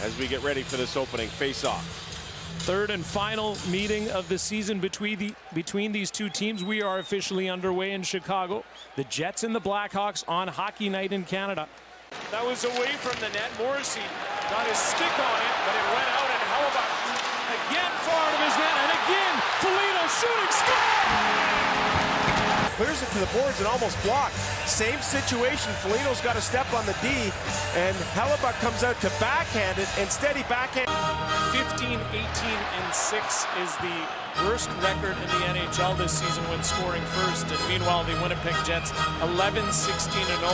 as we get ready for this opening face-off. Third and final meeting of the season between these two teams. We are officially underway in Chicago. The Jets and the Blackhawks on Hockey Night in Canada. That was away from the net. Morrissey got his stick on it, but it went out, and Hellebuyck again far out of his net, and again Foligno shooting, score! Clears it to the boards and almost blocked. Same situation. Foligno's got a step on the D, and Hellebuyck comes out to backhand it. Instead, he backhand. 15, 18, and 6 is the worst record in the NHL this season when scoring first. And meanwhile, the Winnipeg Jets 11, 16, and 0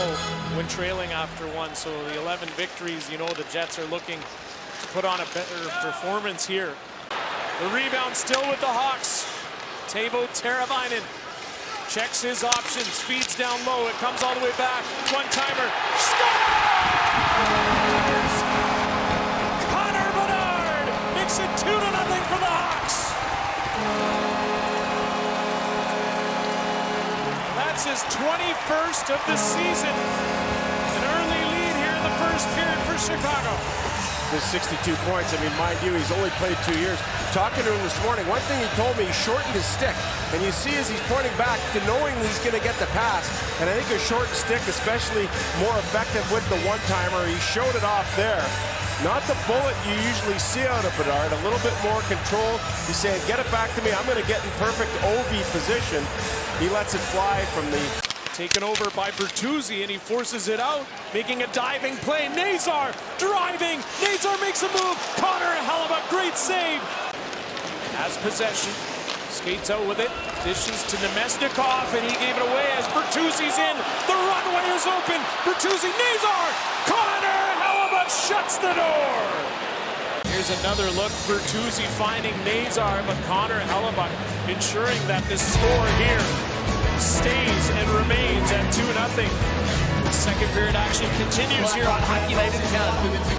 when trailing after one. So the 11 victories, you know, the Jets are looking to put on a better performance here. The rebound still with the Hawks. Teuvo Teravainen checks his options, feeds down low. It comes all the way back. One-timer. Scores! Bedard makes it 2-0 for the Hawks. That's his 21st of the season. An early lead here in the first period for Chicago. With 62 points, I mean, mind you, he's only played 2 years. Talking to him this morning, one thing he told me, he shortened his stick. And you see as he's pointing back to knowing he's going to get the pass. And I think a short stick, especially more effective with the one-timer. He showed it off there. Not the bullet you usually see out of Bedard. A little bit more control. He's saying, get it back to me. I'm going to get in perfect OV position. He lets it fly from the... Taken over by Bertuzzi, and he forces it out, making a diving play. Nazar driving. Nazar makes a move. Connor Hellebuyck, great save. Has possession. Skates out with it. Dishes to Nemesnikov, and he gave it away as Bertuzzi's in. The runway is open. Bertuzzi, Nazar. Connor Hellebuyck shuts the door. Here's another look. Bertuzzi finding Nazar, but Connor Hellebuyck ensuring that this score here stays and remains at 2-0. The second period action continues here on Hockey Night in Canada.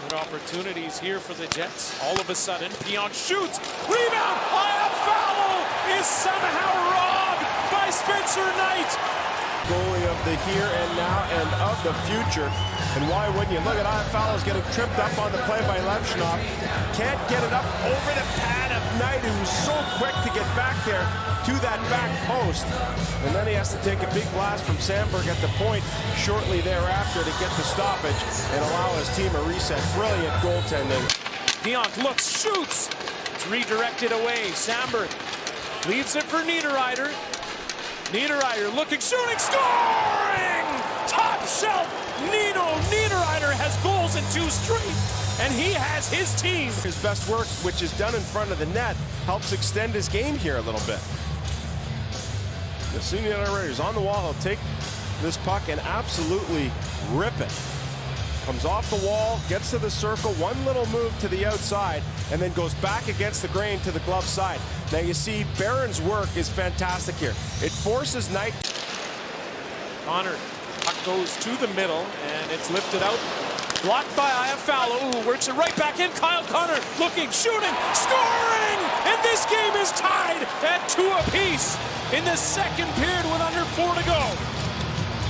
Good opportunities here for the Jets. All of a sudden, Pionk shoots, rebound, Iafallo is somehow robbed by Spencer Knight. Goalie of the here and now and of the future. And why wouldn't you? Look at Iafallo's getting tripped up on the play by Levchinov. Can't get it up over the pad of Knight, who's so quick to get back there to that back post. And then he has to take a big blast from Sandberg at the point shortly thereafter to get the stoppage and allow his team a reset. Brilliant goaltending. Pionk looks, shoots. It's redirected away. Sandberg leaves it for Niederreiter. Niederreiter looking, shooting, scoring! Top shelf, Nino. Niederreiter has goals in 2 straight, and he has his team. His best work, which is done in front of the net, helps extend his game here a little bit. The senior Niederreiter is on the wall. He'll take this puck and absolutely rip it. Comes off the wall, gets to the circle, one little move to the outside, and then goes back against the grain to the glove side. Now you see Barron's work is fantastic here. It forces Knight. Connor, puck goes to the middle, and it's lifted out. Blocked by Iafallo, who works it right back in. Kyle Connor looking, shooting, scoring! And this game is tied at 2 apiece in the second period with under 4 to go.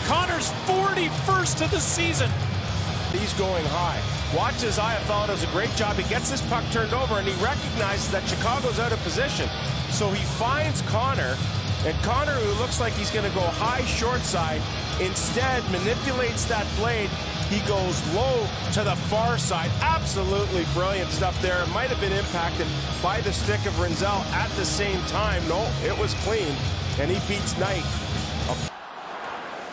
Connor's 41st of the season. He's going high. Watch as Iafallo does a great job. He gets this puck turned over, and he recognizes that Chicago's out of position. So he finds Connor, and Connor, who looks like he's going to go high short side, instead manipulates that blade. He goes low to the far side. Absolutely brilliant stuff there. It might have been impacted by the stick of Rinzel at the same time. No, it was clean, and he beats Knight.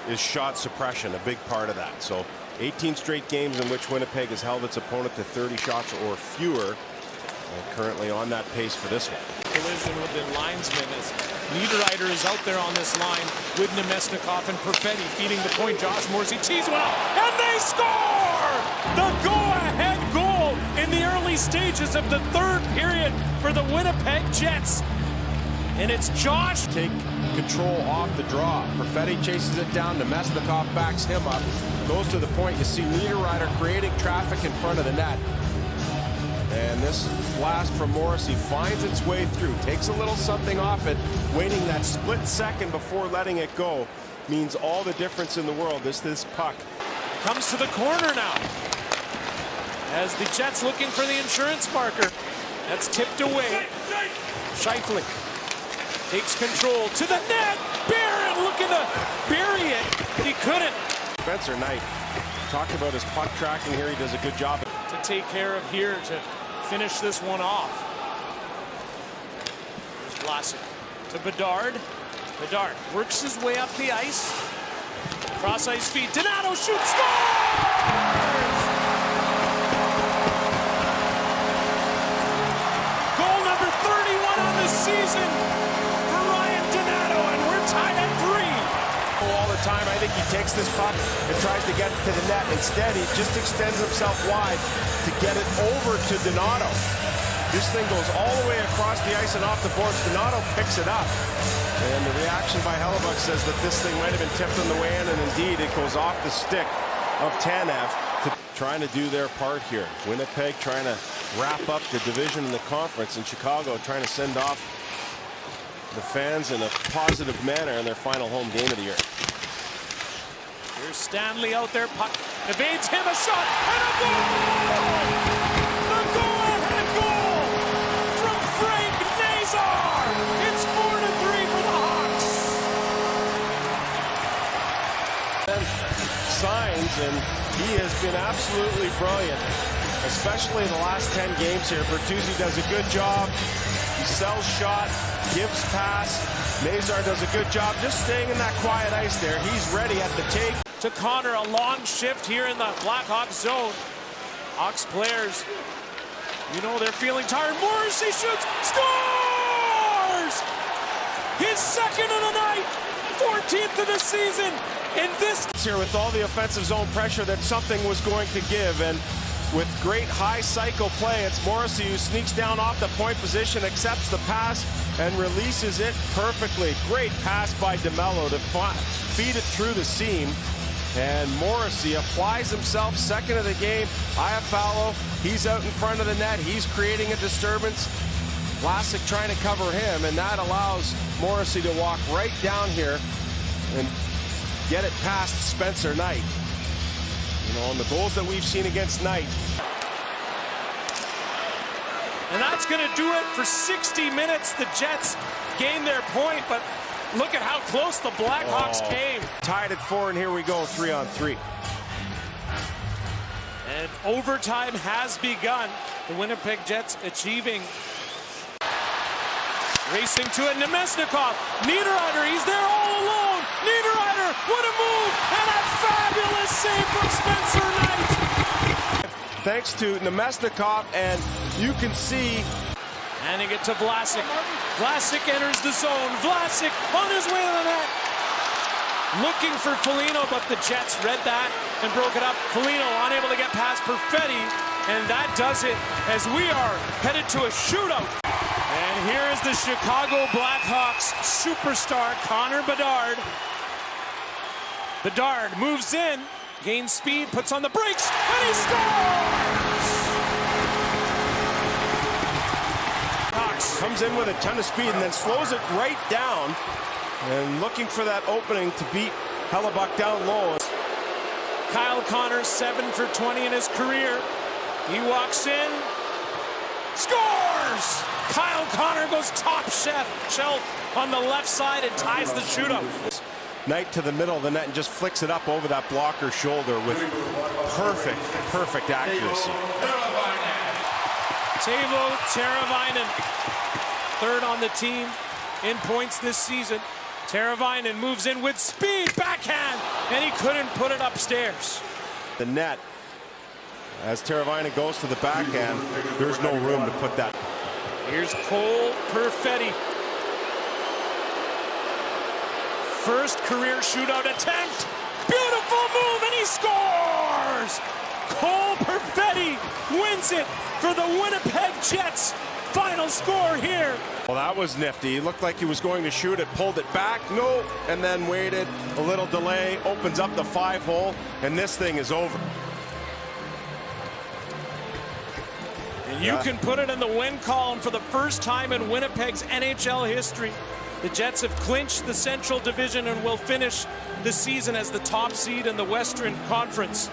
Is shot suppression a big part of that? So 18 straight games in which Winnipeg has held its opponent to 30 shots or fewer. And currently on that pace for this one. Collision with the linesman as Niederreiter is out there on this line with Nemesnikov and Perfetti feeding the point. Josh Morrissey tees one out, and they score! The go-ahead goal in the early stages of the third period for the Winnipeg Jets. And it's Josh. Take control off the draw. Perfetti chases it down. Nemesnikov backs him up. Goes to the point. You see Niederreiter creating traffic in front of the net. And this blast from Morrissey finds its way through. Takes a little something off it. Waiting that split second before letting it go means all the difference in the world. This puck comes to the corner now. as the Jets looking for the insurance marker. That's tipped away. Scheifele takes control to the net. Barron looking to bury it, but he couldn't. Spencer Knight talked about his puck tracking here. He does a good job to take care of here to finish this one off. There's Vlasic to Bedard. Bedard works his way up the ice. Cross ice feed. Donato shoots, scores! Goal number 31 on the season for Ryan Donato, and we're tied at 3. all the time. I think he takes this puck and tries to get it to the net. Instead, he just extends himself wide to get it over to Donato. This thing goes all the way across the ice and off the boards. Donato picks it up. And the reaction by Hellebuyck says that this thing might have been tipped on the way in, and indeed it goes off the stick of Tanev. Trying to do their part here. Winnipeg trying to wrap up the division in the conference, and Chicago trying to send off the fans in a positive manner in their final home game of the year. Here's Stanley out there, puck evades him, a shot, and a goal! The goal-ahead goal from Frank Nazar! It's 4-3 for the Hawks! And signs, and he has been absolutely brilliant, especially in the last 10 games here. Bertuzzi does a good job. He sells shot, gives pass. Nazar does a good job just staying in that quiet ice there. He's ready at the take. To Connor, a long shift here in the Blackhawks zone. Hawks players, you know they're feeling tired. Morrissey shoots, scores! His second of the night, 14th of the season. In this here with all the offensive zone pressure that something was going to give, and with great high cycle play, it's Morrissey who sneaks down off the point position, accepts the pass, and releases it perfectly. Great pass by DeMello to feed it through the seam. And Morrissey applies himself, second of the game. Iafallo, he's out in front of the net. He's creating a disturbance. Vlasic trying to cover him, and that allows Morrissey to walk right down here and get it past Spencer Knight. You know, on the goals that we've seen against Knight. And that's going to do it for 60 minutes. The Jets gained their point, but look at how close the Blackhawks came. Tied at 4, and here we go, 3-on-3. And overtime has begun. The Winnipeg Jets achieving. Racing to it, Nemesnikov. Niederreiter, he's there all alone. Niederreiter, what a move! And a fabulous save from Spencer Knight. Thanks to Nemesnikov, and you can see. Handing it to Vlasic. Vlasic enters the zone. Vlasic on his way to the net. Looking for Foligno, but the Jets read that and broke it up. Foligno unable to get past Perfetti, and that does it as we are headed to a shootout. And here is the Chicago Blackhawks superstar, Connor Bedard. Bedard moves in, gains speed, puts on the brakes, and he scores! Hawks comes in with a ton of speed and then slows it right down, and looking for that opening to beat Hellebuyck down low. Kyle Connor, 7 for 20 in his career. He walks in, scores! Kyle Connor goes top shelf on the left side and ties the shootout. Knight to the middle of the net and just flicks it up over that blocker's shoulder with perfect accuracy. Teuvo, Teravainen, third on the team in points this season. Teravainen moves in with speed, backhand, and he couldn't put it upstairs. The net, as Teravainen goes to the backhand, there's no room to put that. Here's Cole Perfetti. First career shootout attempt. Beautiful move, and he scores! Cole Perfetti wins it for the Winnipeg Jets. Final score here. Well, that was nifty. He looked like he was going to shoot it, pulled it back, no, and then waited. A little delay, opens up the 5-hole, and this thing is over. And you can put it in the win column for the first time in Winnipeg's NHL history. The Jets have clinched the Central Division and will finish the season as the top seed in the Western Conference.